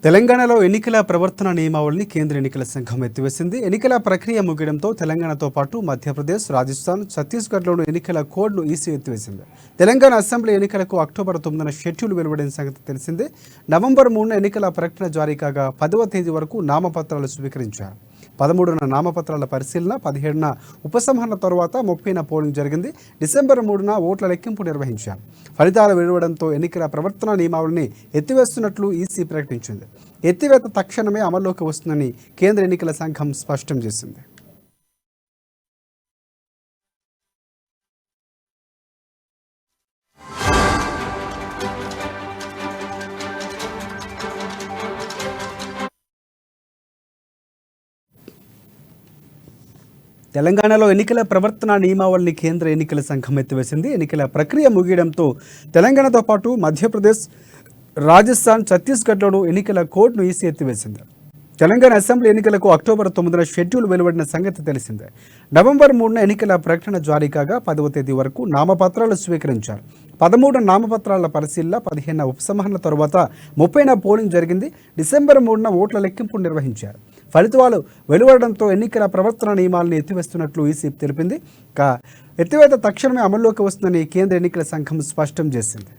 తెలంగాణలో ఎన్నికల ప్రవర్తన నియమావళిని కేంద్ర ఎన్నికల సంఘం ఎత్తివేసింది. ఎన్నికల ప్రక్రియ ముగియడంతో తెలంగాణతో పాటు మధ్యప్రదేశ్, రాజస్థాన్, ఛత్తీస్గఢ్లోని ఎన్నికల కోడ్ను ఈసీ ఎత్తివేసింది. తెలంగాణ అసెంబ్లీ ఎన్నికలకు అక్టోబర్ 9న షెడ్యూల్ వెలువడిన సంగతి తెలిసిందే. నవంబర్ 3న ఎన్నికల ప్రకటన జారీ కాగా 10వ తేదీ వరకు నామపత్రాలు స్వీకరించారు. 13న నామపత్రాల పరిశీలన, 17న ఉపసంహరణ తర్వాత 30న పోలింగ్ జరిగింది. డిసెంబర్ 3న ఓట్ల లెక్కింపు నిర్వహించారు. ఫలితాలు వెలువడంతో ఎన్నికల ప్రవర్తన నియమావళిని ఎత్తివేస్తున్నట్లు ఈసీ ప్రకటించింది. ఎత్తివేత తక్షణమే అమల్లోకి వస్తుందని కేంద్ర ఎన్నికల సంఘం స్పష్టం చేసింది. తెలంగాణలో ఎన్నికల ప్రవర్తన నియమావళిని కేంద్ర ఎన్నికల సంఘం ఎత్తివేసింది. ఎన్నికల ప్రక్రియ ముగియడంతో తెలంగాణతో పాటు మధ్యప్రదేశ్, రాజస్థాన్, ఛత్తీస్గఢ్లోనూ ఎన్నికల కోడ్ను ఈసీ ఎత్తివేసింది. తెలంగాణ అసెంబ్లీ ఎన్నికలకు అక్టోబర్ 9న షెడ్యూల్ వెలువడిన సంగతి తెలిసిందే. నవంబర్ 3న ఎన్నికల ప్రకటన జారీ కాగా 10వ తేదీ వరకు నామపత్రాలు స్వీకరించారు. 13 నామపత్రాల పరిశీలన, 15న ఉపసంహరణ తరువాత 30న పోలింగ్ జరిగింది. డిసెంబర్ 3న ఓట్ల లెక్కింపు నిర్వహించారు. ఫలితాలు వెలువడడంతో ఎన్నికల ప్రవర్తన నియమాలను ఎత్తివేస్తున్నట్లు ఈసీ తెలిపింది. ఎత్తివేత తక్షణమే అమల్లోకి వస్తుందని కేంద్ర ఎన్నికల సంఘం స్పష్టం చేసింది.